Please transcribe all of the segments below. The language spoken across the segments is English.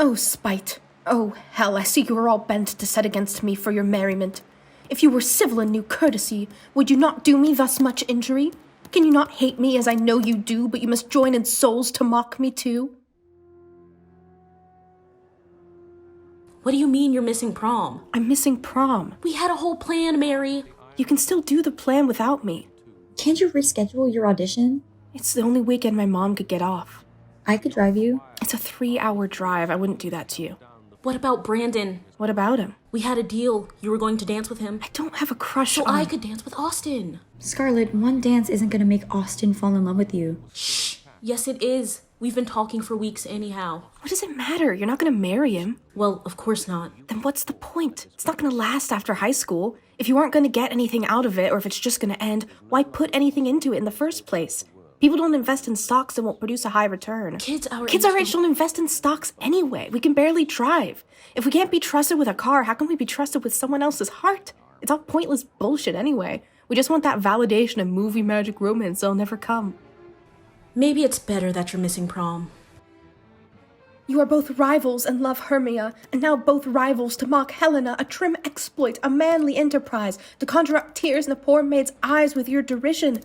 Oh, spite. Oh, hell, I see you are all bent to set against me for your merriment. If you were civil and knew courtesy, would you not do me thus much injury? Can you not hate me as I know you do, but you must join in souls to mock me too? What do you mean you're missing prom? I'm missing prom. We had a whole plan, Mary. You can still do the plan without me. Can't you reschedule your audition? It's the only weekend my mom could get off. I could drive you. It's a 3-hour drive. I wouldn't do that to you. What about Brandon? What about him? We had a deal. You were going to dance with him. I don't have a crush on... So I could dance with Austin. Scarlett, one dance isn't gonna make Austin fall in love with you. Shh. Yes, it is. We've been talking for weeks anyhow. What does it matter? You're not gonna marry him. Well, of course not. Then what's the point? It's not gonna last after high school. If you aren't gonna get anything out of it, or if it's just gonna end, why put anything into it in the first place? People don't invest in stocks that won't produce a high return. Kids our age don't invest in stocks anyway. We can barely drive. If we can't be trusted with a car, how can we be trusted with someone else's heart? It's all pointless bullshit anyway. We just want that validation of movie magic romance that'll never come. Maybe it's better that you're missing prom. You are both rivals and love Hermia, and now both rivals to mock Helena, a trim exploit, a manly enterprise, to conjure up tears in a poor maid's eyes with your derision.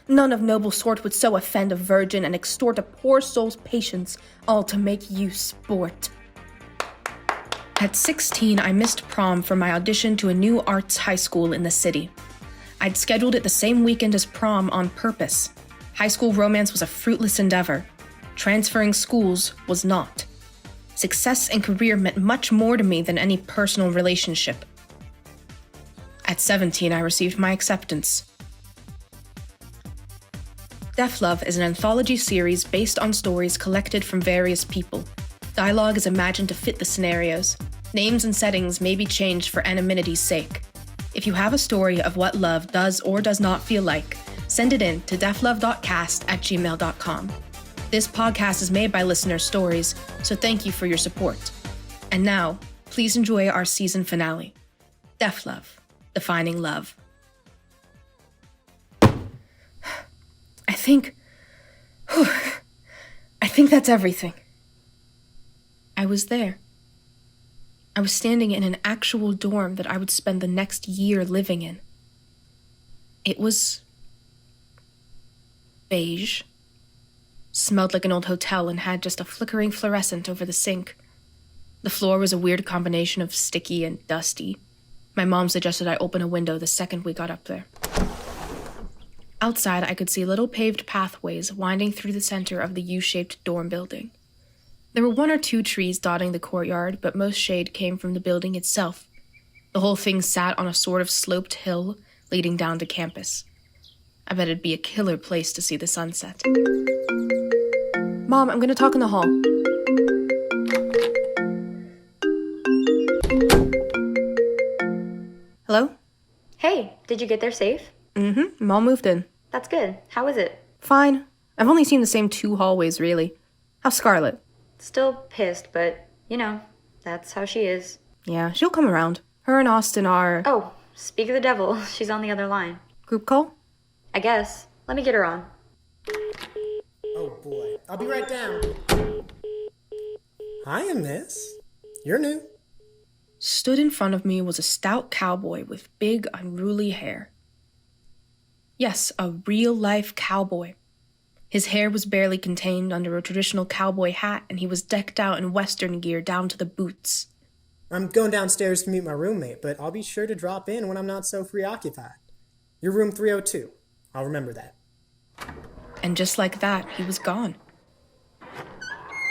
None of noble sort would so offend a virgin and extort a poor soul's patience, all to make you sport. At 16, I missed prom for my audition to a new arts high school in the city. I'd scheduled it the same weekend as prom on purpose. High school romance was a fruitless endeavor. Transferring schools was not. Success and career meant much more to me than any personal relationship. At 17, I received my acceptance. DefLove is an anthology series based on stories collected from various people. Dialogue is imagined to fit the scenarios. Names and settings may be changed for anonymity's sake. If you have a story of what love does or does not feel like, send it in to deflove.cast@gmail.com. This podcast is made by listener stories, so thank you for your support. And now, please enjoy our season finale. DefLove, Defining Love. I think that's everything. I was there. I was standing in an actual dorm that I would spend the next year living in. It was beige, smelled like an old hotel, and had just a flickering fluorescent over the sink. The floor was a weird combination of sticky and dusty. My mom suggested I open a window the second we got up there. Outside, I could see little paved pathways winding through the center of the U-shaped dorm building. There were 1 or 2 trees dotting the courtyard, but most shade came from the building itself. The whole thing sat on a sort of sloped hill leading down to campus. I bet it'd be a killer place to see the sunset. Mom, I'm gonna talk in the hall. Hello? Hey, did you get there safe? Mom moved in. That's good. How is it? Fine. I've only seen the same 2 hallways, really. How's Scarlett? Still pissed, but, that's how she is. Yeah, she'll come around. Her and Austin are... Oh, speak of the devil, she's on the other line. Group call? I guess. Let me get her on. Oh boy, I'll be right down. Hiya, miss. You're new. Stood in front of me was a stout cowboy with big, unruly hair. Yes, a real-life cowboy. His hair was barely contained under a traditional cowboy hat, and he was decked out in Western gear down to the boots. I'm going downstairs to meet my roommate, but I'll be sure to drop in when I'm not so preoccupied. Your room 302. I'll remember that. And just like that, he was gone.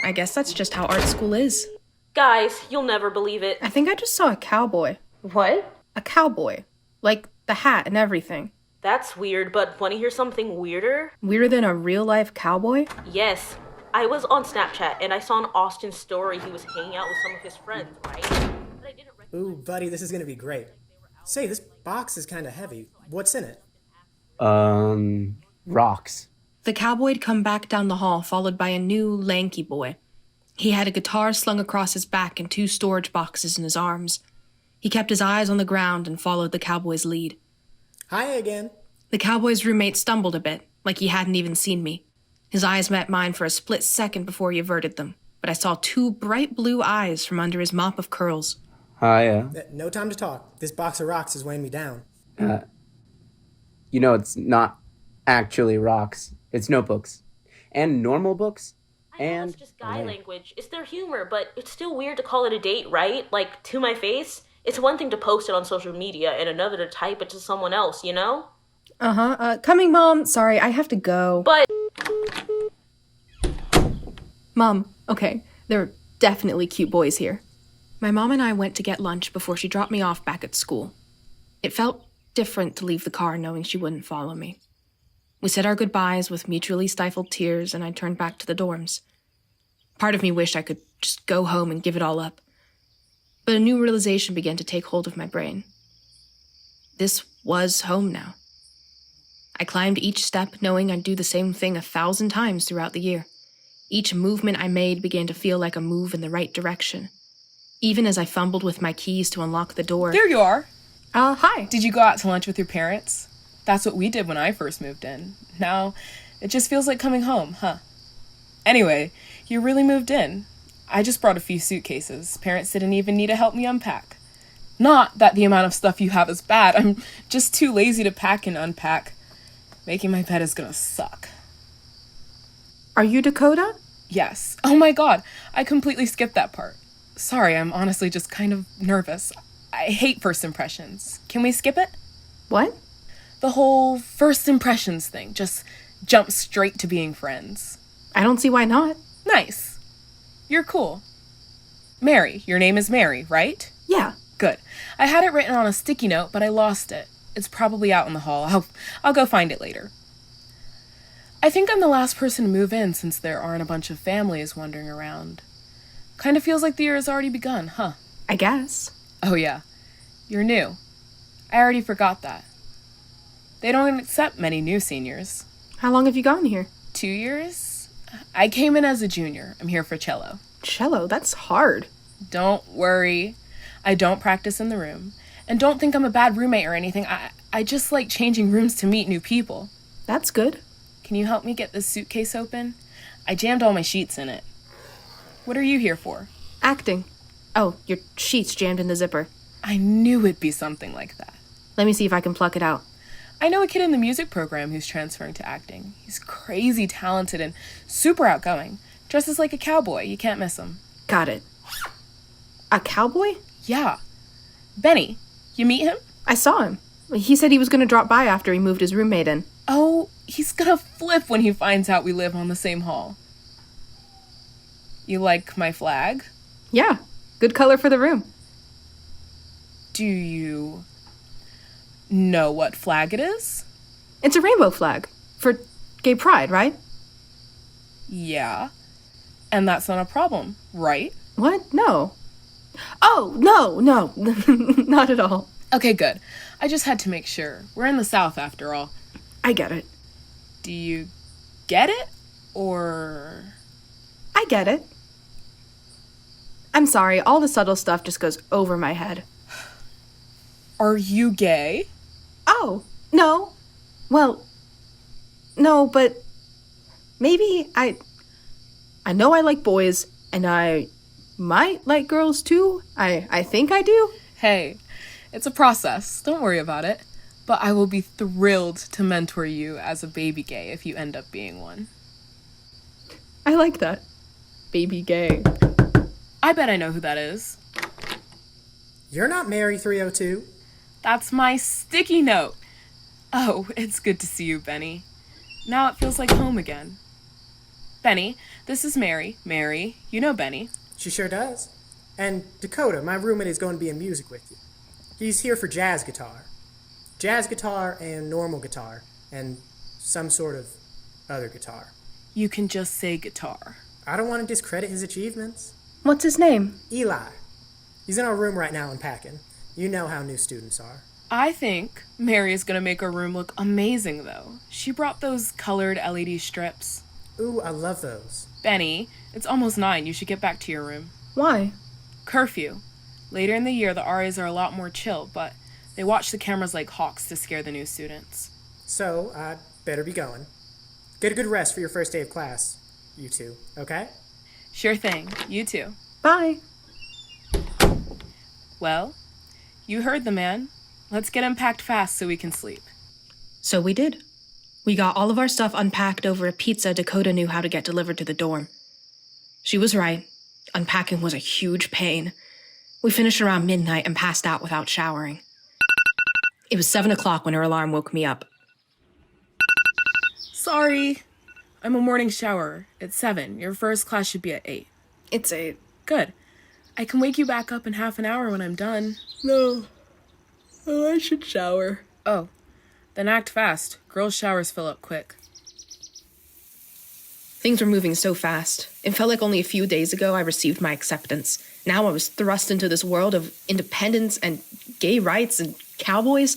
I guess that's just how art school is. Guys, you'll never believe it. I think I just saw a cowboy. What? A cowboy. Like, the hat and everything. That's weird, but want to hear something weirder? Weirder than a real-life cowboy? Yes. I was on Snapchat, and I saw on Austin's story he was hanging out with some of his friends, right? But I didn't recognize... Ooh, buddy, this is gonna be great. Say, this box is kinda heavy. What's in it? Rocks. The cowboy had come back down the hall, followed by a new, lanky boy. He had a guitar slung across his back and 2 storage boxes in his arms. He kept his eyes on the ground and followed the cowboy's lead. Hi again. The cowboy's roommate stumbled a bit, like he hadn't even seen me. His eyes met mine for a split second before he averted them. but I saw two bright blue eyes from under his mop of curls. Hi, No time to talk. This box of rocks is weighing me down. it's not actually rocks. It's notebooks. And normal books. I know And it's just guy language. It's their humor, but it's still weird to call it a date, right? Like, to my face. It's one thing to post it on social media and another to type it to someone else, you know? Coming, Mom. Sorry, I have to go. But Mom, okay, there are definitely cute boys here. My mom and I went to get lunch before she dropped me off back at school. It felt different to leave the car knowing she wouldn't follow me. We said our goodbyes with mutually stifled tears, and I turned back to the dorms. Part of me wished I could just go home and give it all up. But a new realization began to take hold of my brain. This was home now. I climbed each step knowing I'd do the same thing 1,000 times throughout the year. Each movement I made began to feel like a move in the right direction. Even as I fumbled with my keys to unlock the door. There you are. Hi. Did you go out to lunch with your parents? That's what we did when I first moved in. Now, it just feels like coming home, huh? Anyway, you really moved in. I just brought a few suitcases. Parents didn't even need to help me unpack. Not that the amount of stuff you have is bad. I'm just too lazy to pack and unpack. Making my bed is gonna suck. Are you Dakota? Yes. Oh my god, I completely skipped that part. Sorry, I'm honestly just kind of nervous. I hate first impressions. Can we skip it? What? The whole first impressions thing. Just jump straight to being friends. I don't see why not. Nice. You're cool. Mary. Your name is Mary, right? Yeah. Good. I had it written on a sticky note, but I lost it. It's probably out in the hall. I'll go find it later. I think I'm the last person to move in since there aren't a bunch of families wandering around. Kind of feels like the year has already begun, huh? I guess. Oh yeah. You're new. I already forgot that. They don't accept many new seniors. How long have you gone here? 2 years? I came in as a junior. I'm here for cello. Cello, that's hard. Don't worry. I don't practice in the room. And don't think I'm a bad roommate or anything. I just like changing rooms to meet new people. That's good. Can you help me get this suitcase open? I jammed all my sheets in it. What are you here for? Acting. Oh, your sheets jammed in the zipper. I knew it'd be something like that. Let me see if I can pluck it out. I know a kid in the music program who's transferring to acting. He's crazy talented and super outgoing. Dresses like a cowboy. You can't miss him. Got it. A cowboy? Yeah. Benny. You meet him? I saw him. He said he was going to drop by after he moved his roommate in. Oh, he's gonna flip when he finds out we live on the same hall. You like my flag? Yeah. Good color for the room. Do you know what flag it is? It's a rainbow flag. For gay pride, right? Yeah. And that's not a problem, right? What? No. Oh, no. Not at all. Okay, good. I just had to make sure. We're in the South, after all. I get it. Do you get it? Or... I get it. I'm sorry, all the subtle stuff just goes over my head. Are you gay? Oh, no. Well, no, but maybe I know I like boys, and I might like girls too. I think I do. Hey, it's a process. Don't worry about it. But I will be thrilled to mentor you as a baby gay if you end up being one. I like that. Baby gay. I bet I know who that is. You're not Mary 302. That's my sticky note. Oh, it's good to see you, Benny. Now it feels like home again. Benny, this is Mary. Mary, you know Benny. She sure does. And Dakota, my roommate, is going to be in music with you. He's here for jazz guitar. Jazz guitar and normal guitar, and some sort of other guitar. You can just say guitar. I don't want to discredit his achievements. What's his name? Eli. He's in our room right now unpacking. You know how new students are. I think Mary is going to make our room look amazing, though. She brought those colored LED strips. Ooh, I love those. Benny, it's almost 9. You should get back to your room. Why? Curfew. Later in the year, the RAs are a lot more chill, but they watch the cameras like hawks to scare the new students. So, I'd better be going. Get a good rest for your first day of class, you two, okay? Sure thing. You too. Bye. Well, you heard the man. Let's get him packed fast so we can sleep. So we did. We got all of our stuff unpacked over a pizza Dakota knew how to get delivered to the dorm. She was right. Unpacking was a huge pain. We finished around midnight and passed out without showering. It was 7 o'clock when her alarm woke me up. Sorry. I'm a morning shower. It's 7. Your first class should be at 8. It's 8. Good. I can wake you back up in half an hour when I'm done. No. Oh, I should shower. Oh, then act fast. Girls' showers fill up quick. Things were moving so fast. It felt like only a few days ago I received my acceptance. Now I was thrust into this world of independence and gay rights and cowboys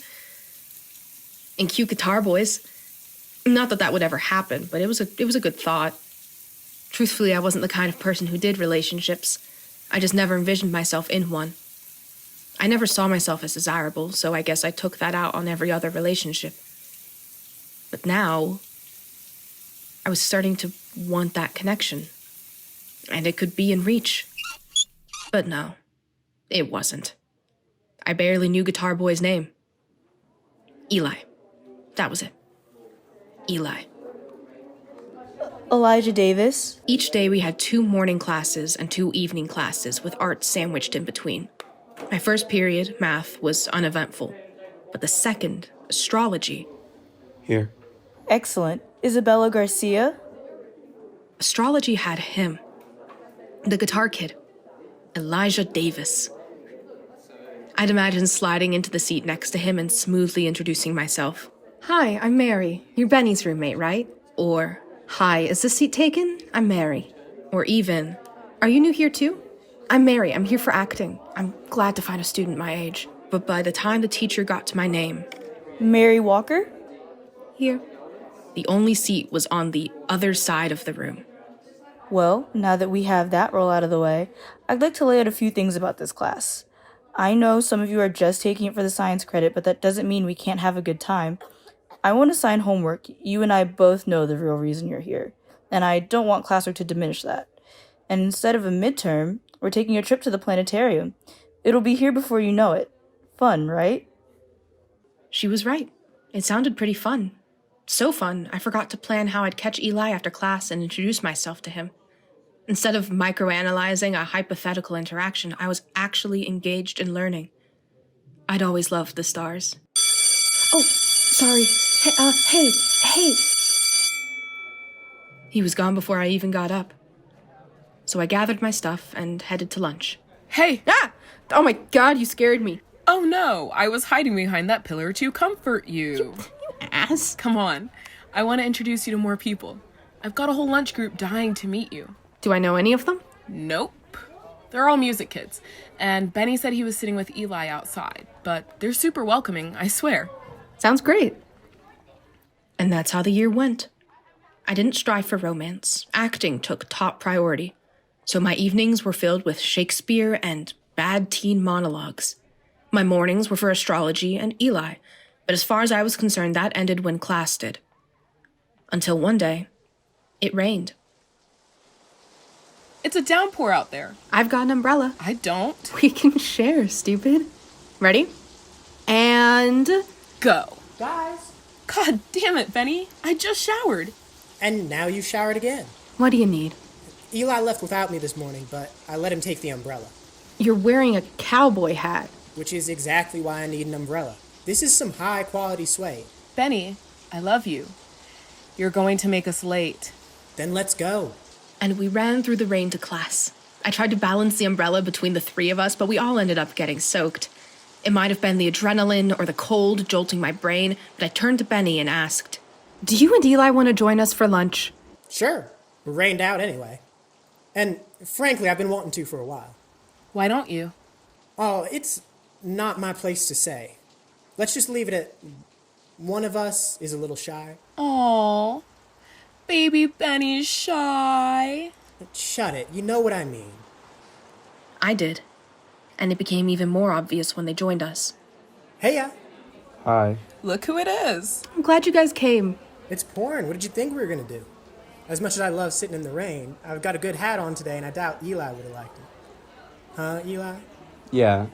and cute guitar boys. Not that that would ever happen, but it was a good thought. Truthfully, I wasn't the kind of person who did relationships. I just never envisioned myself in one. I never saw myself as desirable, so I guess I took that out on every other relationship. But now, I was starting to want that connection. And it could be in reach. But no, it wasn't. I barely knew Guitar Boy's name. Eli. That was it. Eli. Elijah Davis. Each day we had 2 morning classes and 2 evening classes with art sandwiched in between. My first period, math, was uneventful. But the second, astrology. Here. Excellent. Isabella Garcia. Astrology had him. The guitar kid. Elijah Davis. I'd imagine sliding into the seat next to him and smoothly introducing myself. Hi, I'm Mary. You're Benny's roommate, right? Or, hi, is this seat taken? I'm Mary. Or even, are you new here too? I'm Mary. I'm here for acting. I'm glad to find a student my age. But by the time the teacher got to my name... Mary Walker. Here. The only seat was on the other side of the room. Well, now that we have that roll out of the way, I'd like to lay out a few things about this class. I know some of you are just taking it for the science credit, but that doesn't mean we can't have a good time. I won't assign homework. You and I both know the real reason you're here, and I don't want classwork to diminish that. And instead of a midterm, we're taking a trip to the planetarium. It'll be here before you know it. Fun, right? She was right. It sounded pretty fun. So fun, I forgot to plan how I'd catch Eli after class and introduce myself to him. Instead of microanalyzing a hypothetical interaction, I was actually engaged in learning. I'd always loved the stars. Oh, sorry. Hey. He was gone before I even got up. So I gathered my stuff and headed to lunch. Hey! Ah! Oh my god, you scared me. Oh no, I was hiding behind that pillar to comfort you. You ass. Come on. I want to introduce you to more people. I've got a whole lunch group dying to meet you. Do I know any of them? Nope. They're all music kids. And Benny said he was sitting with Eli outside. But they're super welcoming, I swear. Sounds great. And that's how the year went. I didn't strive for romance. Acting took top priority. So my evenings were filled with Shakespeare and bad teen monologues. My mornings were for astrology and Eli. But as far as I was concerned, that ended when class did. Until one day, it rained. It's a downpour out there. I've got an umbrella. I don't. We can share, stupid. Ready? And... Go. Guys. God damn it, Benny. I just showered. And now you showered again. what do you need? Eli left without me this morning, but I let him take the umbrella. You're wearing a cowboy hat. Which is exactly why I need an umbrella. This is some high-quality suede. Benny, I love you. You're going to make us late. Then let's go. And we ran through the rain to class. I tried to balance the umbrella between the three of us, but we all ended up getting soaked. It might have been the adrenaline or the cold jolting my brain, but I turned to Benny and asked, "Do you and Eli want to join us for lunch?" Sure. We're rained out anyway. And frankly, I've been wanting to for a while. Why don't you? Oh, it's not my place to say. Let's just leave it at one of us is a little shy. Aww, baby Benny's shy. Shut it. You know what I mean. I did. And it became even more obvious when they joined us. Heya. Hi. Look who it is. I'm glad you guys came. It's porn. What did you think we were going to do? As much as I love sitting in the rain, I've got a good hat on today, and I doubt Eli would have liked it. Huh, Eli? Yeah.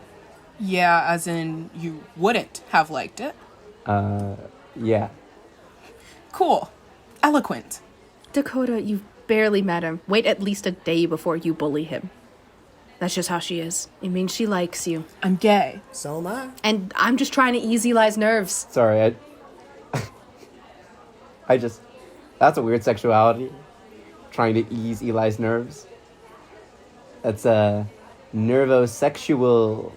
Yeah, as in you wouldn't have liked it. Yeah. Cool. Eloquent. Dakota, you've barely met him. Wait at least a day before you bully him. That's just how she is. It means she likes you. I'm gay. So am I. And I'm just trying to ease Eli's nerves. Sorry, I just... That's a weird sexuality. Trying to ease Eli's nerves. That's a nervosexual...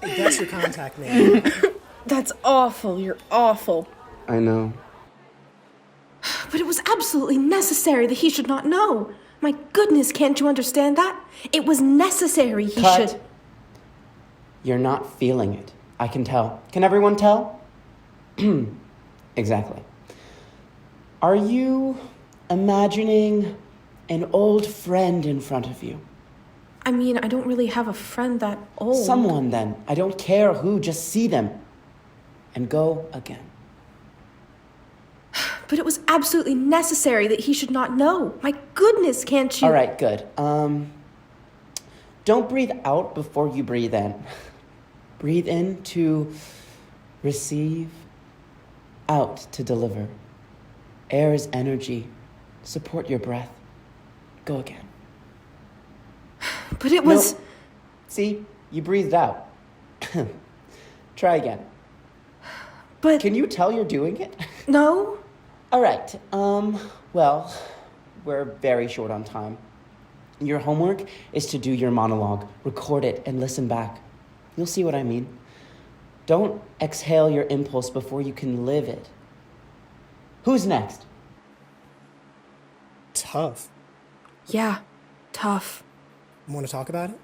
That's your contact name. That's awful. You're awful. I know. But it was absolutely necessary that he should not know. My goodness, can't you understand that? It was necessary he Cut. should... You're not feeling it. I can tell. Can everyone tell? Exactly. Are you imagining an old friend in front of you? I mean, I don't really have a friend that old. Someone, then. I don't care who, just see them. And go again. But it was absolutely necessary that he should not know. My goodness, can't you... All right, good. Don't breathe out before you breathe in. Breathe in to receive, out to deliver. Air is energy. Support your breath. Go again. But it was... No. See, you breathed out. Try again. But... Can you tell you're doing it? No? All right, well, we're very short on time. Your homework is to do your monologue, record it, and listen back. You'll see what I mean. Don't exhale your impulse before you can live it. Who's next? Tough. Yeah, tough. Want to talk about it?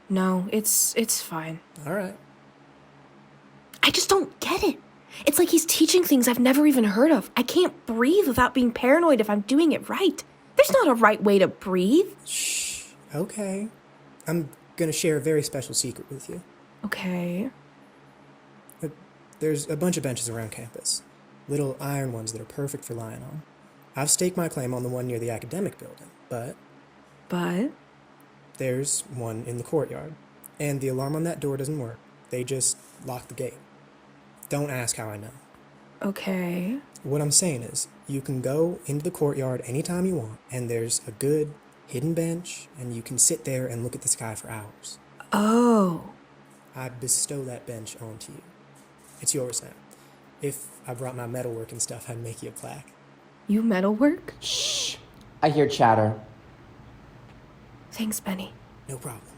No, it's fine. All right. I just don't get it. It's like he's teaching things I've never even heard of. I can't breathe without being paranoid if I'm doing it right. There's not a right way to breathe. Shh. Okay. I'm gonna share a very special secret with you. Okay. There's a bunch of benches around campus. Little iron ones that are perfect for lying on. I've staked my claim on the one near the academic building, but But? there's one in the courtyard. And the alarm on that door doesn't work. They just lock the gate. Don't ask how I know. Okay. What I'm saying is, you can go into the courtyard anytime you want, and there's a good hidden bench, and you can sit there and look at the sky for hours. Oh. I bestow that bench onto you. It's yours now. If I brought my metalwork and stuff, I'd make you a plaque. You metalwork? Shh. I hear chatter. Thanks, Benny. No problem.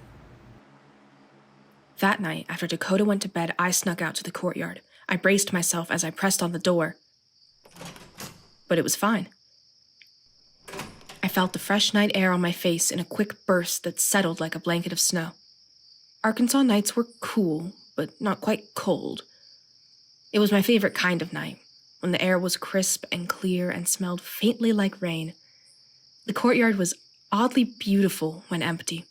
That night, after Dakota went to bed, I snuck out to the courtyard. I braced myself as I pressed on the door. But it was fine. I felt the fresh night air on my face in a quick burst that settled like a blanket of snow. Arkansas nights were cool, but not quite cold. It was my favorite kind of night, when the air was crisp and clear and smelled faintly like rain. The courtyard was oddly beautiful when empty.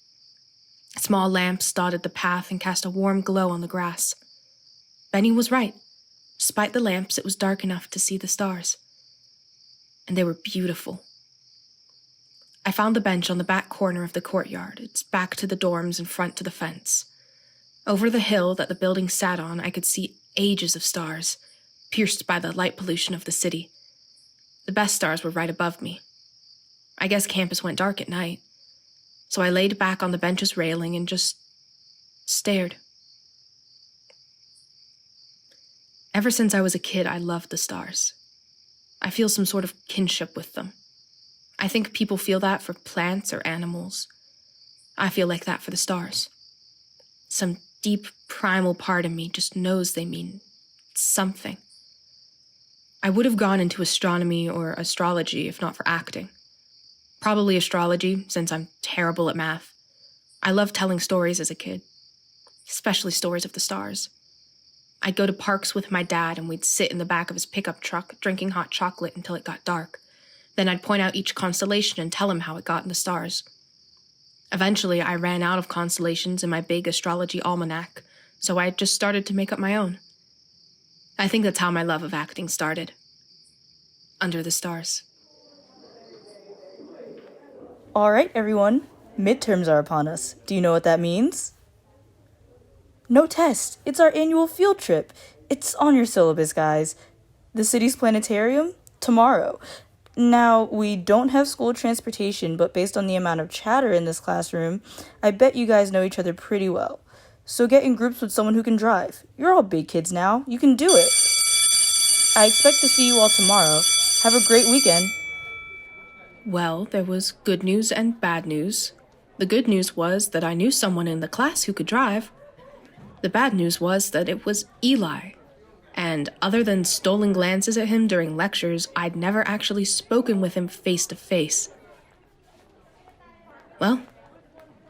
Small lamps dotted the path and cast a warm glow on the grass. Benny was right. Despite the lamps, it was dark enough to see the stars. And they were beautiful. I found the bench on the back corner of the courtyard, its back to the dorms and front to the fence. Over the hill that the building sat on, I could see ages of stars, pierced by the light pollution of the city. The best stars were right above me. I guess campus went dark at night, so I laid back on the bench's railing and just stared. Ever since I was a kid, I loved the stars. I feel some sort of kinship with them. I think people feel that for plants or animals. I feel like that for the stars. Some deep, primal part of me just knows they mean something. I would have gone into astronomy or astrology if not for acting. Probably astrology, since I'm terrible at math. I loved telling stories as a kid, especially stories of the stars. I'd go to parks with my dad and we'd sit in the back of his pickup truck drinking hot chocolate until it got dark. Then I'd point out each constellation and tell him how it got in the stars. Eventually, I ran out of constellations in my big astrology almanac, so I just started to make up my own. I think that's how my love of acting started. Under the stars. All right, everyone. Midterms are upon us. Do you know what that means? No test. It's our annual field trip. It's on your syllabus, guys. The city's planetarium? Tomorrow. Now, we don't have school transportation, but based on the amount of chatter in this classroom, I bet you guys know each other pretty well. So get in groups with someone who can drive. You're all big kids now. You can do it. I expect to see you all tomorrow. Have a great weekend. Well, there was good news and bad news. The good news was that I knew someone in the class who could drive. The bad news was that it was Eli. And other than stolen glances at him during lectures, I'd never actually spoken with him face to face. Well,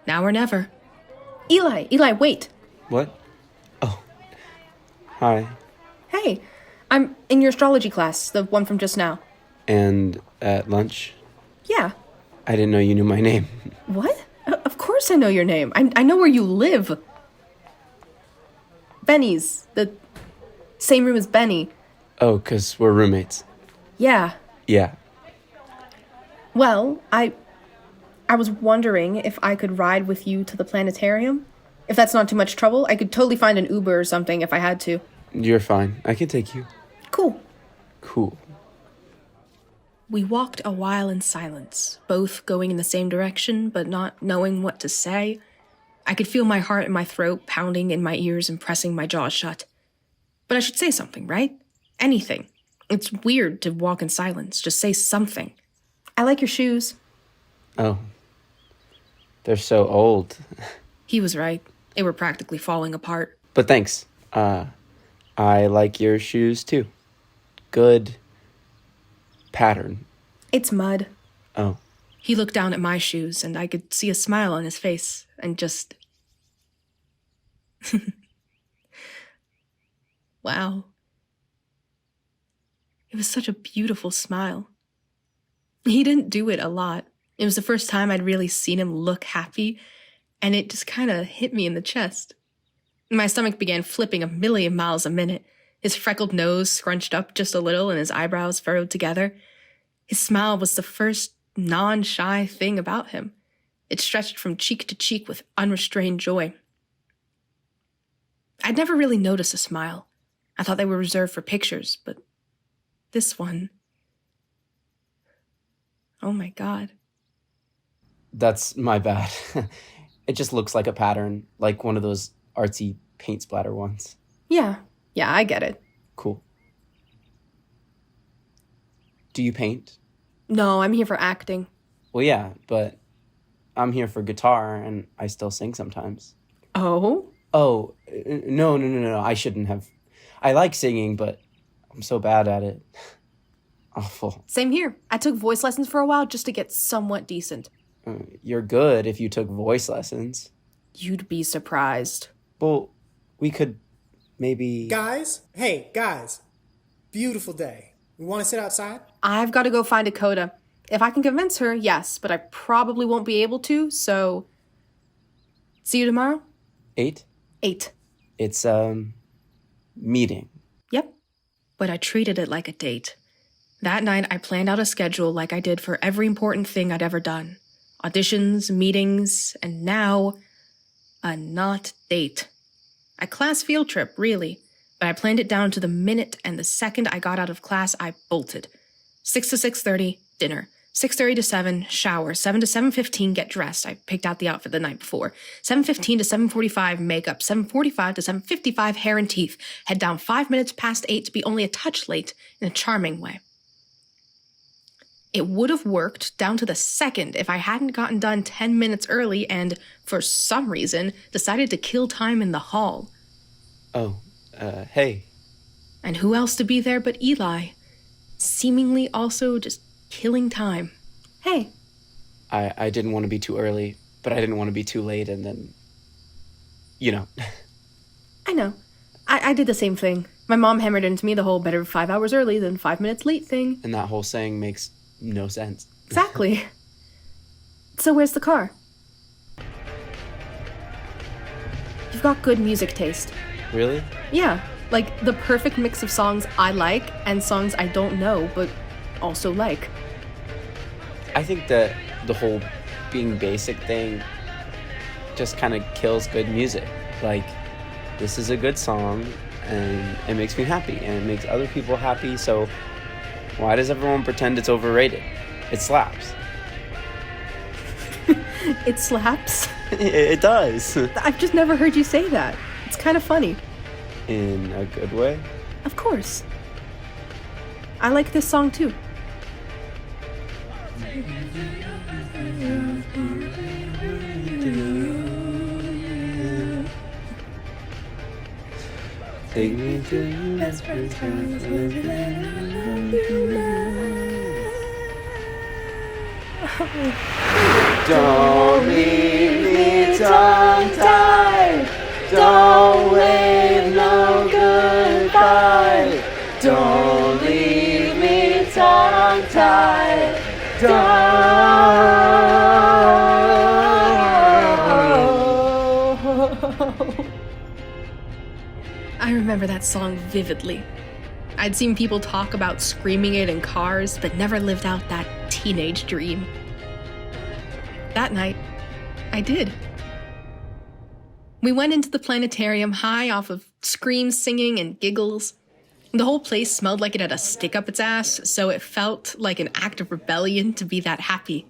now or never. Eli, wait. What? Oh. Hi. Hey, I'm in your astrology class, the one from just now. And at lunch? Yeah. I didn't know you knew my name. What? Of course I know your name. I know where you live. Benny's. The same room as Benny. Oh, 'cause we're roommates. Yeah. Yeah. Well, I was wondering if I could ride with you to the planetarium. If that's not too much trouble, I could totally find an Uber or something if I had to. You're fine. I can take you. Cool. Cool. We walked a while in silence, both going in the same direction, but not knowing what to say. I could feel my heart in my throat pounding in my ears and pressing my jaws shut. But I should say something, right? Anything. It's weird to walk in silence. Just say something. I like your shoes. Oh. They're so old. He was right. They were practically falling apart. But thanks. I like your shoes too. Good pattern. It's mud. Oh. He looked down at my shoes, and I could see a smile on his face, and just... Wow. It was such a beautiful smile. He didn't do it a lot. It was the first time I'd really seen him look happy, and it just kind of hit me in the chest. My stomach began flipping a million miles a minute. His freckled nose scrunched up just a little and his eyebrows furrowed together. His smile was the first non-shy thing about him. It stretched from cheek to cheek with unrestrained joy. I'd never really noticed a smile. I thought they were reserved for pictures, but this one... Oh my God. That's my bad. It just looks like a pattern, like one of those artsy paint splatter ones. Yeah, I get it. Cool. Do you paint? No, I'm here for acting. Well, yeah, but I'm here for guitar, and I still sing sometimes. Oh? Oh, no, I shouldn't have. I like singing, but I'm so bad at it. Awful. Same here. I took voice lessons for a while just to get somewhat decent. You're good if you took voice lessons. You'd be surprised. Well, we could maybe... Guys? Hey, guys. Beautiful day. We want to sit outside? I've got to go find Dakota. If I can convince her, yes, but I probably won't be able to, so... See you tomorrow? 8? 8. It's, meeting. Yep. But I treated it like a date. That night, I planned out a schedule like I did for every important thing I'd ever done. Auditions, meetings, and now, a not date. A class field trip, really, but I planned it down to the minute, and the second I got out of class, I bolted. 6 to 6:30, dinner. 6:30 to 7, shower. 7 to 7:15, get dressed. I picked out the outfit the night before. 7:15 to 7:45, makeup. 7:45 to 7:55, hair and teeth. Head down 5 minutes past 8 to be only a touch late, in a charming way. It would have worked down to the second if I hadn't gotten done 10 minutes early and, for some reason, decided to kill time in the hall. Oh, hey. And who else to be there but Eli? Seemingly also just killing time. Hey. I didn't want to be too early, but I didn't want to be too late, and then... You know. I know. I did the same thing. My mom hammered into me the whole better 5 hours early than 5 minutes late thing. And that whole saying makes no sense. Exactly. So where's the car? You've got good music taste. Really? Yeah. Like, the perfect mix of songs I like and songs I don't know, but also like. I think that the whole being basic thing just kind of kills good music. Like, this is a good song, and it makes me happy, and it makes other people happy, so why does everyone pretend it's overrated? It slaps. It slaps? It does. I've just never heard you say that. It's kind of funny. In a good way? Of course. I like this song too. Take me to your best friend's house. Don't leave me tongue-tied. Don't wave no goodbye. Don't leave me tongue-tied. I remember that song vividly. I'd seen people talk about screaming it in cars, but never lived out that teenage dream. That night, I did. We went into the planetarium high off of screams, singing, and giggles. The whole place smelled like it had a stick up its ass, so it felt like an act of rebellion to be that happy.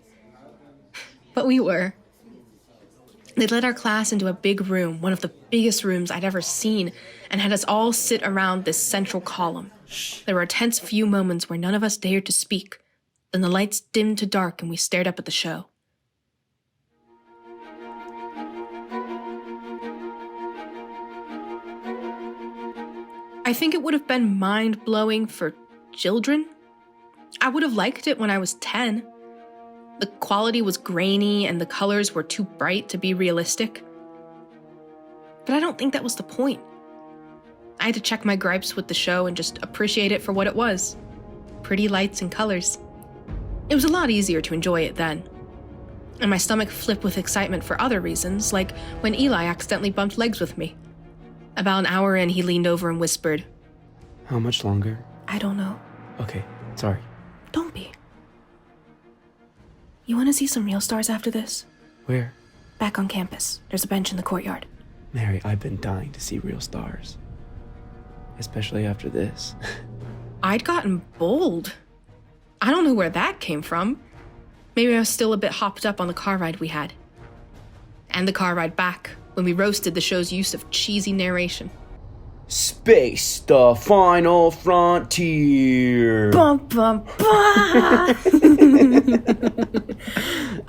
But we were. They led our class into a big room, one of the biggest rooms I'd ever seen, and had us all sit around this central column. There were a tense few moments where none of us dared to speak. Then the lights dimmed to dark and we stared up at the show. I think it would have been mind-blowing for children. I would have liked it when I was 10. The quality was grainy and the colors were too bright to be realistic. But I don't think that was the point. I had to check my gripes with the show and just appreciate it for what it was. Pretty lights and colors. It was a lot easier to enjoy it then. And my stomach flipped with excitement for other reasons, like when Eli accidentally bumped legs with me. About an hour in, he leaned over and whispered, How much longer? I don't know. Okay, sorry. Don't be. You want to see some real stars after this? Where? Back on campus. There's a bench in the courtyard. Mary, I've been dying to see real stars. Especially after this. I'd gotten bold. I don't know where that came from. Maybe I was still a bit hopped up on the car ride we had. And the car ride back, when we roasted the show's use of cheesy narration. Space, the final frontier. Bum, bum, bum.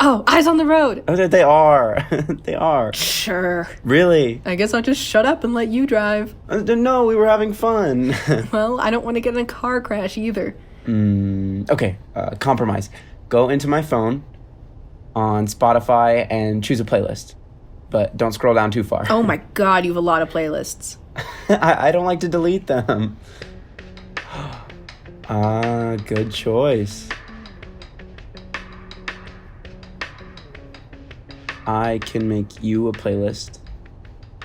Oh, eyes on the road. Oh, they are. They are. Sure. Really? I guess I'll just shut up and let you drive. No, we were having fun. Well, I don't want to get in a car crash either. Okay, compromise. Go into my phone on Spotify and choose a playlist. But don't scroll down too far. Oh my god, you have a lot of playlists. I don't like to delete them. Good choice. I can make you a playlist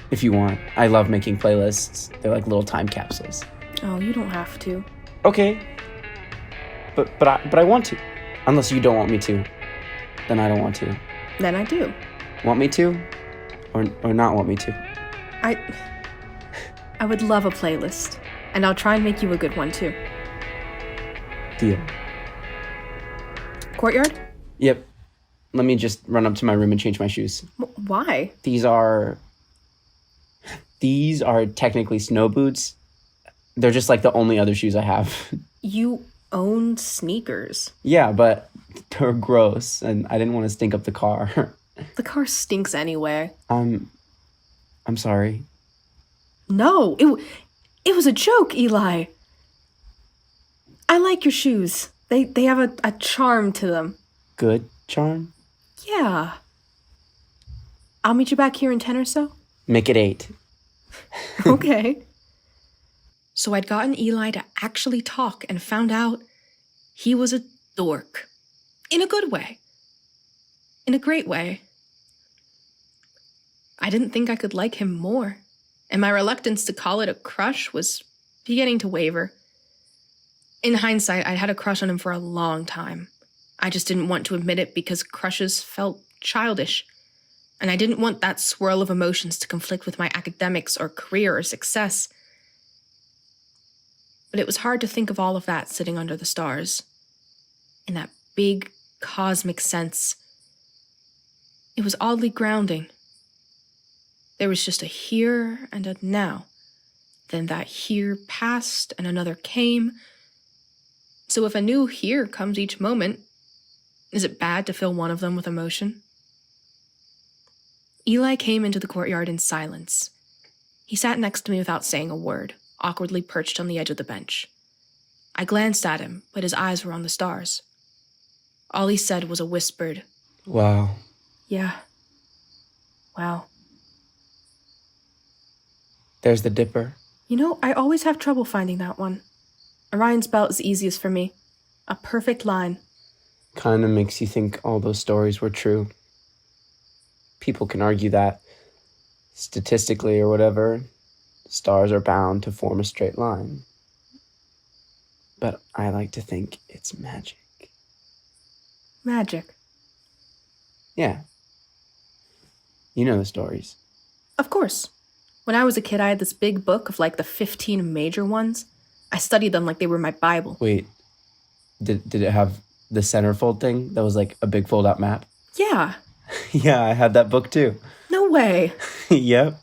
if you want. I love making playlists. They're like little time capsules. Oh, you don't have to. Okay. But I want to. Unless you don't want me to. Then I don't want to. Then I do. Want me to? Or not want me to? I would love a playlist. And I'll try and make you a good one too. Deal. Courtyard? Yep. Let me just run up to my room and change my shoes. Why? These are technically snow boots. They're just like the only other shoes I have. You own sneakers. Yeah, but they're gross, and I didn't want to stink up the car. The car stinks anyway. I'm sorry. No, it was a joke, Eli. I like your shoes. They have a charm to them. Good charm? Yeah. I'll meet you back here in 10 or so. Make it 8. Okay. So I'd gotten Eli to actually talk and found out he was a dork. In a good way. In a great way. I didn't think I could like him more. and my reluctance to call it a crush was beginning to waver. In hindsight, I'd had a crush on him for a long time. I just didn't want to admit it because crushes felt childish, and I didn't want that swirl of emotions to conflict with my academics or career or success. But it was hard to think of all of that sitting under the stars. In that big, cosmic sense. It was oddly grounding. There was just a here and a now. Then that here passed and another came. So if a new here comes each moment, is it bad to fill one of them with emotion? Eli came into the courtyard in silence. He sat next to me without saying a word, awkwardly perched on the edge of the bench. I glanced at him, but his eyes were on the stars. All he said was a whispered, Wow. Yeah. Wow. There's the dipper. You know, I always have trouble finding that one. Orion's belt is easiest for me. A perfect line. Kind of makes you think all those stories were true. People can argue that, statistically or whatever, stars are bound to form a straight line. But I like to think it's magic. Magic. Yeah. You know the stories. Of course. When I was a kid, I had this big book of like the 15 major ones. I studied them like they were my Bible. Wait, did it have the centerfold thing that was like a big fold-out map? Yeah. Yeah, I had that book too. No way. Yep.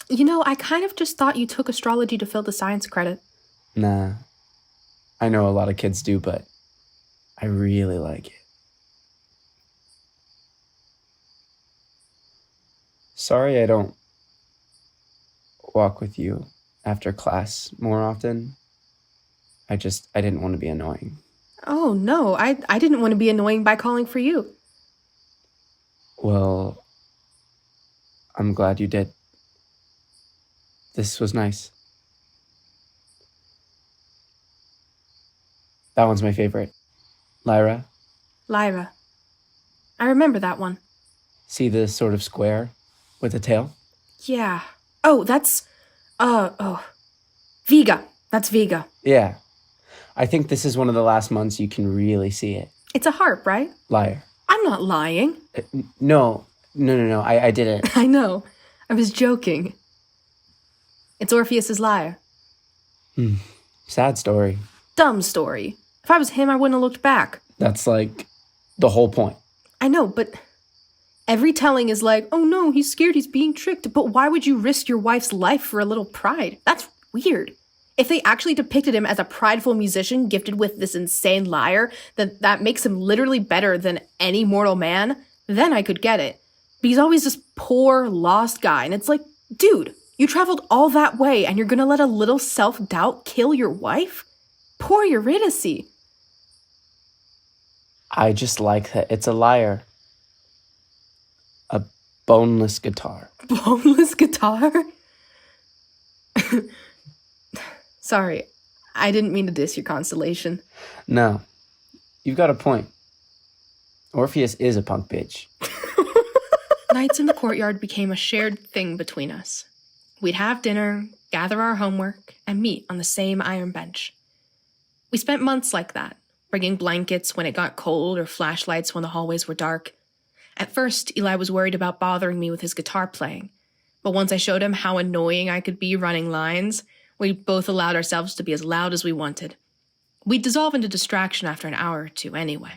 You know, I kind of just thought you took astrology to fill the science credit. Nah. I know a lot of kids do, but I really like it. Sorry I don't walk with you after class more often. I didn't want to be annoying. Oh, no, I didn't want to be annoying by calling for you. Well, I'm glad you did. This was nice. That one's my favorite. Lyra, Lyra. I remember that one. see the sort of square with a tail? Yeah. Oh, that's... Vega. That's Vega. Yeah. I think this is one of the last months you can really see it. It's a harp, right? Liar. I'm not lying. No, I didn't. I know. I was joking. It's Orpheus's lyre. Sad story. Dumb story. If I was him, I wouldn't have looked back. That's like the whole point. I know, but every telling is like, oh no, he's scared, he's being tricked. But why would you risk your wife's life for a little pride? That's weird. If they actually depicted him as a prideful musician gifted with this insane lyre, then that makes him literally better than any mortal man, then I could get it. But he's always this poor, lost guy, and it's like, dude, you traveled all that way and you're gonna let a little self-doubt kill your wife? Poor Eurydice. I just like that it's a lyre. A boneless guitar. Boneless guitar? Sorry, I didn't mean to diss your constellation. No, you've got a point. Orpheus is a punk bitch. Nights in the courtyard became a shared thing between us. We'd have dinner, gather our homework, and meet on the same iron bench. We spent months like that, bringing blankets when it got cold or flashlights when the hallways were dark. At first, Eli was worried about bothering me with his guitar playing, but once I showed him how annoying I could be running lines, we both allowed ourselves to be as loud as we wanted. We'd dissolve into distraction after an hour or two anyway.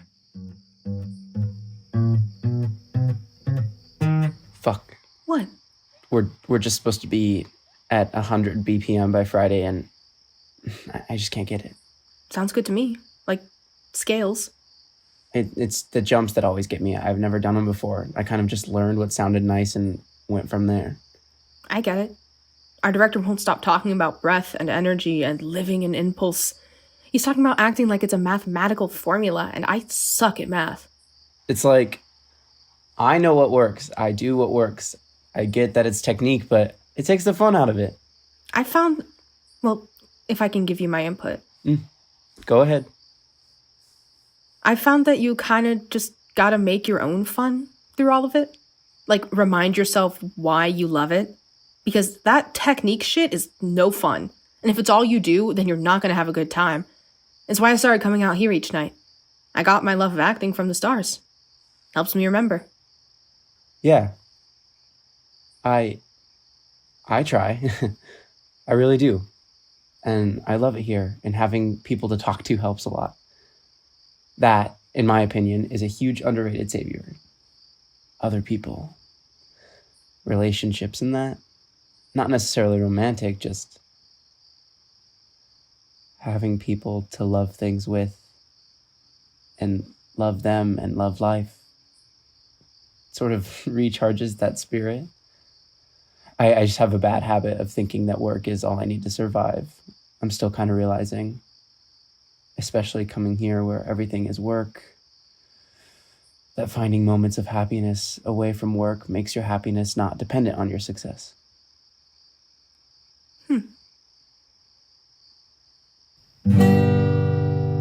Fuck. What? We're just supposed to be at 100 BPM by Friday, and I just can't get it. Sounds good to me. Like, scales. It's the jumps that always get me. I've never done them before. I kind of just learned what sounded nice and went from there. I get it. Our director won't stop talking about breath and energy and living and impulse. He's talking about acting like it's a mathematical formula, and I suck at math. It's like, I know what works. I do what works. I get that it's technique, but it takes the fun out of it. I found... Well, if I can give you my input. Go ahead. I found that you kind of just gotta make your own fun through all of it. Like, remind yourself why you love it. Because that technique shit is no fun. And if it's all you do, then you're not going to have a good time. It's why I started coming out here each night. I got my love of acting from the stars. Helps me remember. Yeah. I try. I really do. And I love it here, and having people to talk to helps a lot. That, in my opinion, is a huge underrated savior. Other people. Relationships and that. Not necessarily romantic, just having people to love things with and love them and love life. Sort of recharges that spirit. I just have a bad habit of thinking that work is all I need to survive. I'm still kind of realizing, especially coming here where everything is work, that finding moments of happiness away from work makes your happiness not dependent on your success.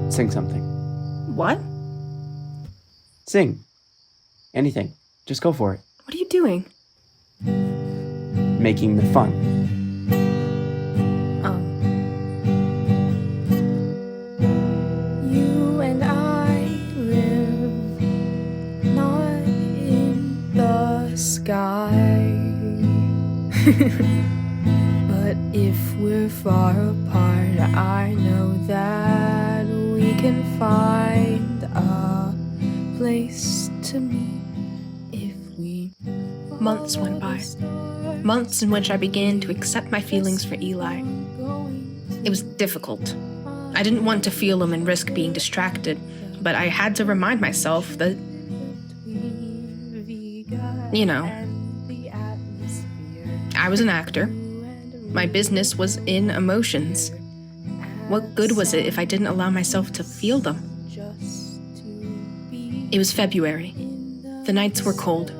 Sing something. What? Sing. Anything. Just go for it. What are you doing? Making the fun. You and I live not in the sky. But if we're far apart, I know that we can find a place to meet if we. Months went by. Months in which I began to accept my feelings for Eli. It was difficult. I didn't want to feel them and risk being distracted, but I had to remind myself that, you know, I was an actor. My business was in emotions. What good was it if I didn't allow myself to feel them? It was February. The nights were cold.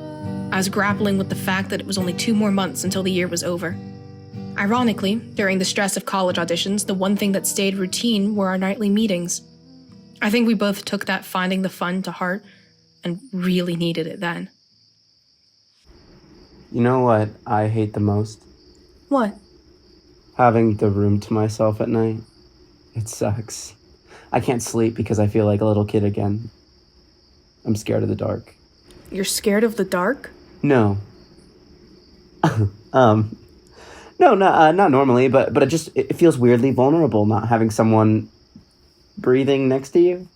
I was grappling with the fact that it was only 2 more months until the year was over. Ironically, during the stress of college auditions, the one thing that stayed routine were our nightly meetings. I think we both took that finding the fun to heart and really needed it then. You know what I hate the most? What? Having the room to myself at night. It sucks. I can't sleep because I feel like a little kid again. I'm scared of the dark. You're scared of the dark? No. No, not normally, but it feels weirdly vulnerable not having someone breathing next to you.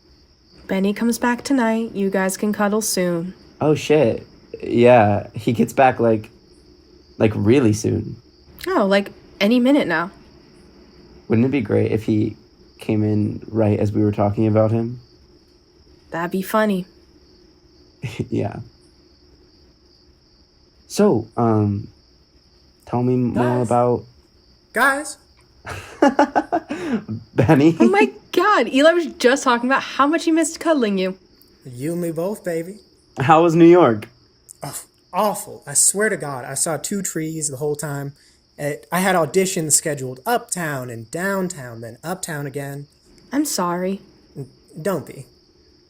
Benny comes back tonight. You guys can cuddle soon. Oh shit. Yeah, he gets back like really soon. Oh, like any minute now. Wouldn't it be great if he came in right as we were talking about him? That'd be funny. Yeah. So, tell me more about... Guys! Benny? Oh my god, Eli was just talking about how much he missed cuddling you. You and me both, baby. How was New York? Oh, awful. I swear to God, I saw 2 trees the whole time. I had auditions scheduled uptown and downtown, then uptown again. I'm sorry. Don't be.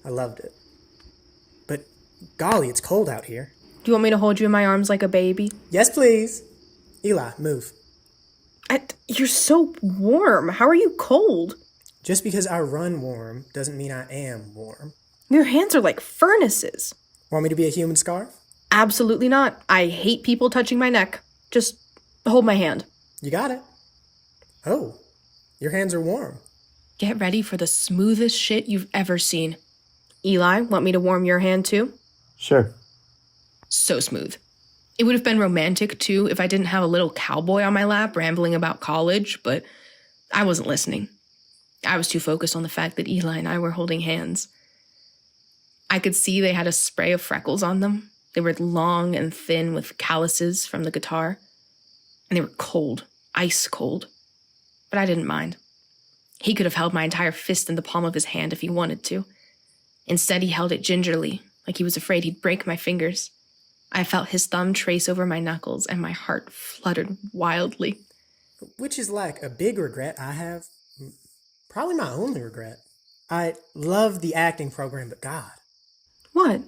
I loved it. But golly, it's cold out here. Do you want me to hold you in my arms like a baby? Yes, please. Eli, move. You're so warm. How are you cold? Just because I run warm doesn't mean I am warm. Your hands are like furnaces. Want me to be a human scarf? Absolutely not. I hate people touching my neck. Just hold my hand. You got it. Oh, your hands are warm. Get ready for the smoothest shit you've ever seen. Eli, want me to warm your hand too? Sure. So smooth. It would have been romantic too if I didn't have a little cowboy on my lap rambling about college, but I wasn't listening. I was too focused on the fact that Eli and I were holding hands. I could see they had a spray of freckles on them. They were long and thin with calluses from the guitar. And they were cold, ice cold. But I didn't mind. He could have held my entire fist in the palm of his hand if he wanted to. Instead, he held it gingerly, like he was afraid he'd break my fingers. I felt his thumb trace over my knuckles, and my heart fluttered wildly. Which is like a big regret I have. Probably my only regret. I love the acting program, but God. What?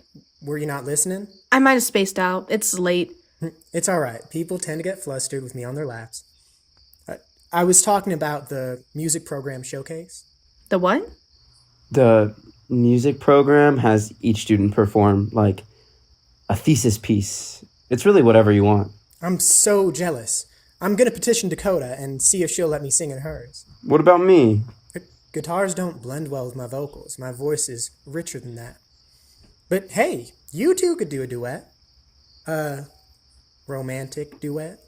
Were you not listening? I might have spaced out. It's late. It's all right. People tend to get flustered with me on their laps. I was talking about the music program showcase. The what? The music program has each student perform, like, a thesis piece. It's really whatever you want. I'm so jealous. I'm gonna petition Dakota and see if she'll let me sing in hers. What about me? Guitars don't blend well with my vocals. My voice is richer than that. But hey, you two could do a duet. Romantic duet.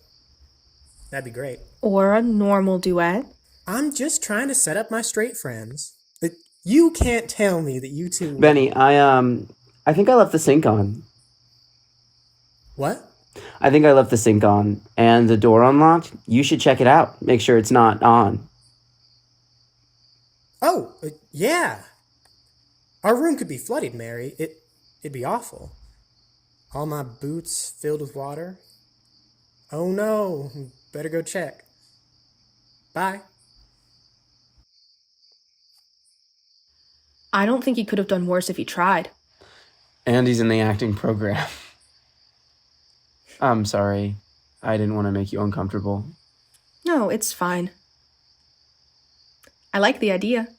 That'd be great. Or a normal duet. I'm just trying to set up my straight friends. But you can't tell me that you two... Benny, I think I left the sink on. What? I think I left the sink on and the door unlocked. You should check it out. Make sure it's not on. Oh, yeah. Our room could be flooded, Mary. It'd be awful. All my boots filled with water. Oh no, better go check. Bye. I don't think he could have done worse if he tried. And he's in the acting program. I'm sorry. I didn't want to make you uncomfortable. No, it's fine. I like the idea.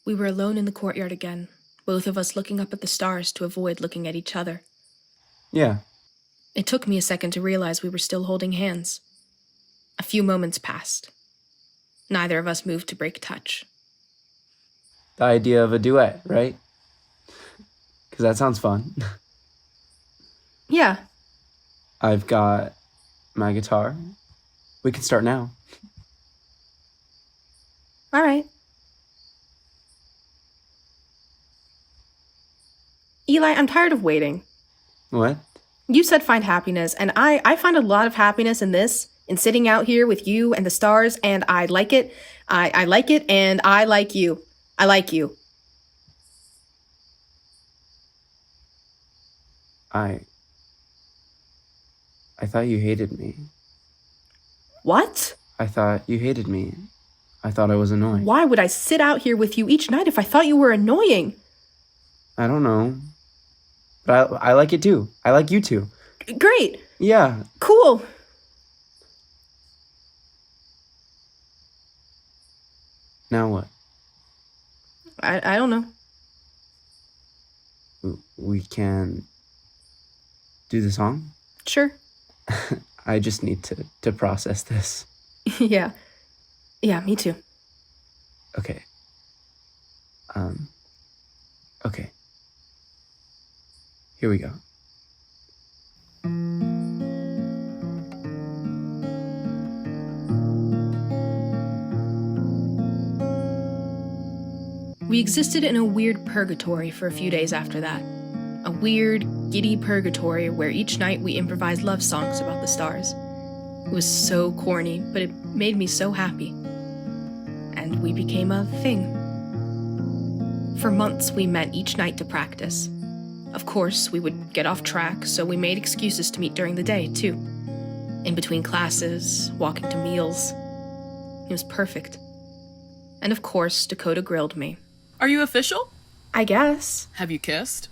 We were alone in the courtyard again, both of us looking up at the stars to avoid looking at each other. Yeah. It took me a second to realize we were still holding hands. A few moments passed. Neither of us moved to break touch. The idea of a duet, right? Because that sounds fun. Yeah. I've got my guitar. We can start now. All right. Eli, I'm tired of waiting. What? You said find happiness, and I find a lot of happiness in this, in sitting out here with you and the stars, and I like it. I like it, and I like you. I like you. I thought you hated me. What? I thought you hated me. I thought I was annoying. Why would I sit out here with you each night if I thought you were annoying? I don't know. But I like it too. I like you too. Great. Yeah. Cool. Now what? I don't know. We can do the song? Sure. I just need to process this. Yeah. Yeah, me too. Okay. Okay. Here we go. We existed in a weird purgatory for a few days after that. A weird, giddy purgatory where each night we improvised love songs about the stars. It was so corny, but it made me so happy. And we became a thing. For months, we met each night to practice. Of course, we would get off track, so we made excuses to meet during the day, too. In between classes, walking to meals. It was perfect. And of course, Dakota grilled me. Are you official? I guess. Have you kissed?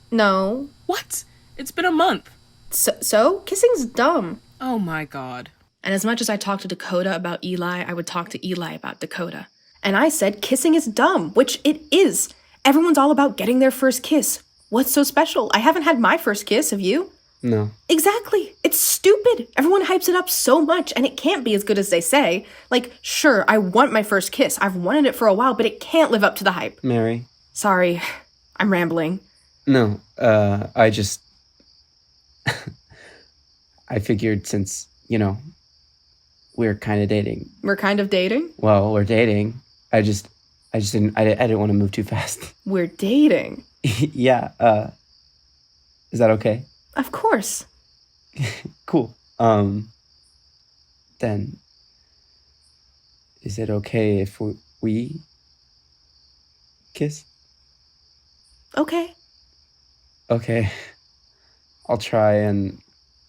No. What? It's been a month. So? Kissing's dumb. Oh my god. And as much as I talked to Dakota about Eli, I would talk to Eli about Dakota. And I said kissing is dumb, which it is. Everyone's all about getting their first kiss. What's so special? I haven't had my first kiss, have you? No. Exactly. It's stupid. Everyone hypes it up so much, and it can't be as good as they say. Like, sure, I want my first kiss. I've wanted it for a while, but it can't live up to the hype. Mary? Sorry, I'm rambling. No, I just... I figured since, we're kind of dating. We're kind of dating? Well, we're dating. I didn't want to move too fast. We're dating? Yeah, is that okay? Of course. Cool. Then, is it okay if we kiss? Okay. Okay. I'll try and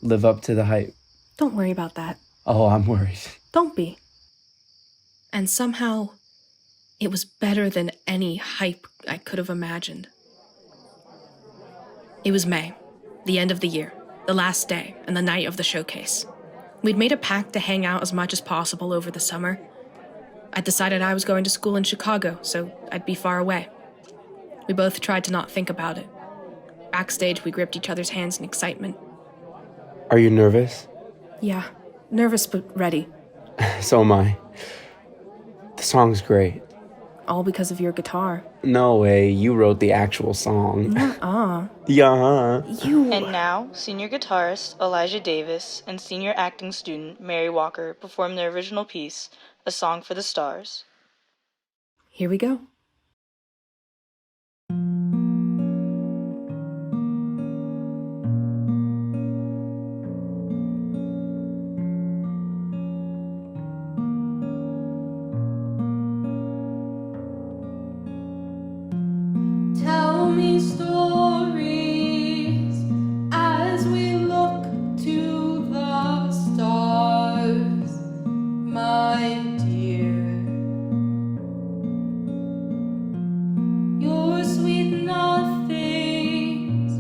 live up to the hype. Don't worry about that. Oh, I'm worried. Don't be. And somehow, it was better than any hype I could have imagined. It was May, the end of the year, the last day, and the night of the showcase. We'd made a pact to hang out as much as possible over the summer. I decided I was going to school in Chicago, so I'd be far away. We both tried to not think about it. Backstage, we gripped each other's hands in excitement. Are you nervous? Yeah, nervous but ready. So am I. The song's great. All because of your guitar. No way, you wrote the actual song. Yeah. And now, senior guitarist Elijah Davis and senior acting student Mary Walker perform their original piece, A Song for the Stars. Here we go. Tell me stories as we look to the stars, my dear. Your sweet nothings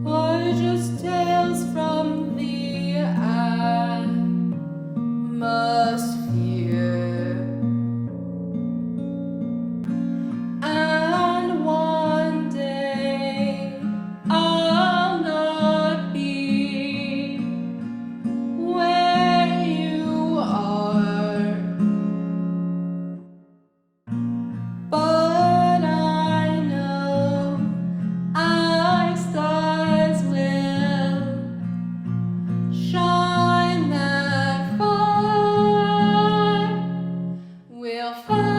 are just tales from the atmosphere. And one day I'll not be where you are, but I know our stars will shine that far. We'll find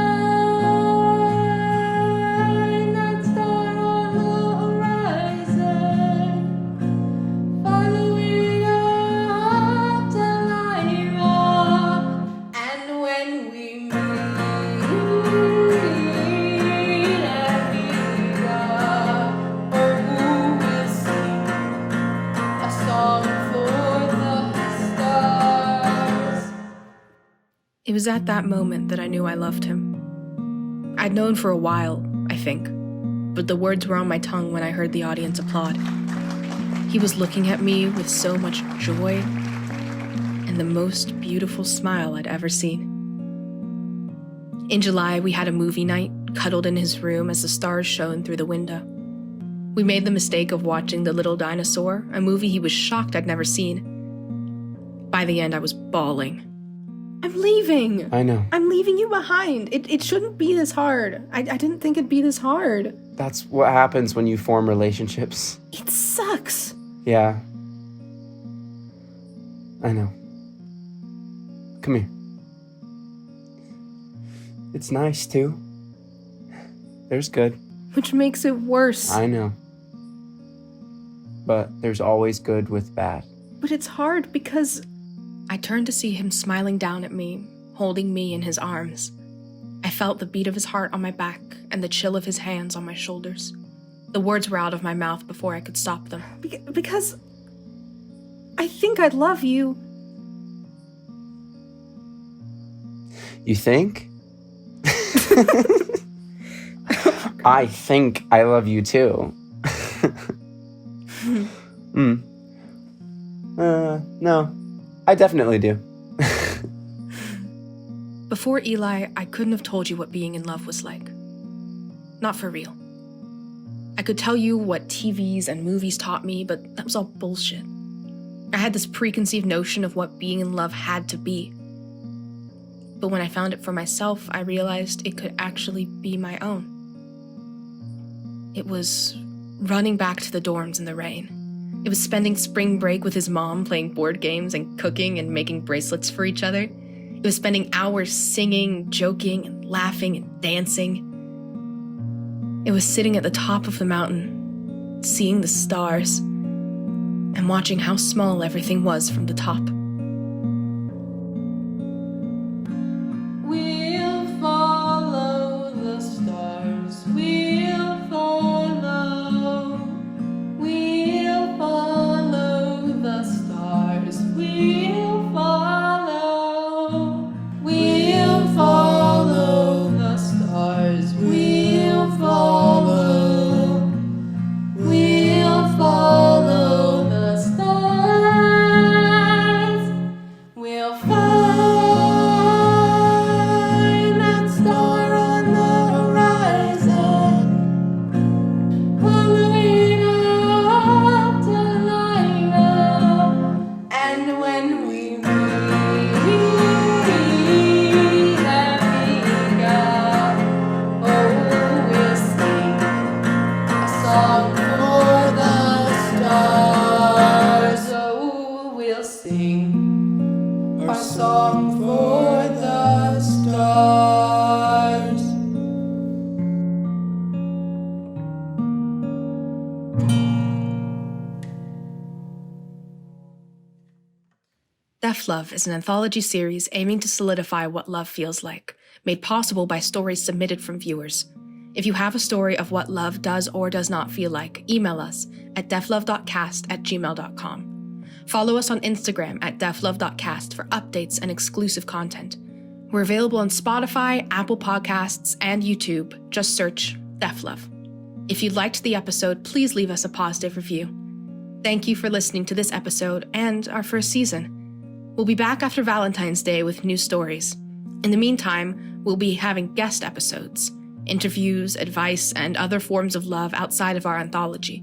that star on the horizon, following up till light up. And when we meet at the we'll sing a song for the stars. It was at that moment that I knew I loved him. I'd known for a while, I think, but the words were on my tongue when I heard the audience applaud. He was looking at me with so much joy and the most beautiful smile I'd ever seen. In July, we had a movie night, cuddled in his room as the stars shone through the window. We made the mistake of watching The Little Dinosaur, a movie he was shocked I'd never seen. By the end, I was bawling. I'm leaving! I know. I'm leaving you behind. It shouldn't be this hard. I didn't think it'd be this hard. That's what happens when you form relationships. It sucks. Yeah. I know. Come here. It's nice, too. There's good. Which makes it worse. I know. But there's always good with bad. But it's hard because I turned to see him smiling down at me, holding me in his arms. I felt the beat of his heart on my back and the chill of his hands on my shoulders. The words were out of my mouth before I could stop them. Because I think I love you. You think? I think I love you too. No, I definitely do. Before Eli, I couldn't have told you what being in love was like. Not for real. I could tell you what TVs and movies taught me, but that was all bullshit. I had this preconceived notion of what being in love had to be. But when I found it for myself, I realized it could actually be my own. It was running back to the dorms in the rain. It was spending spring break with his mom playing board games and cooking and making bracelets for each other. It was spending hours singing, joking, and laughing and dancing. It was sitting at the top of the mountain, seeing the stars, and watching how small everything was from the top. We'll follow the stars. We'll follow. We'll follow the stars. We'll follow. We'll follow the stars. We'll follow. We'll follow. DefLove is an anthology series aiming to solidify what love feels like, made possible by stories submitted from viewers. If you have a story of what love does or does not feel like, email us at deflove.cast@gmail.com. Follow us on Instagram at deflove.cast for updates and exclusive content. We're available on Spotify, Apple Podcasts, and YouTube. Just search DefLove. If you liked the episode, please leave us a positive review. Thank you for listening to this episode and our first season. We'll be back after Valentine's Day with new stories. In the meantime, we'll be having guest episodes, interviews, advice, and other forms of love outside of our anthology.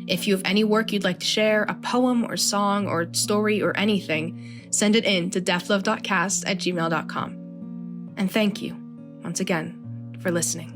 If you have any work you'd like to share, a poem or song or story or anything, send it in to deflove.cast@gmail.com. And thank you, once again, for listening.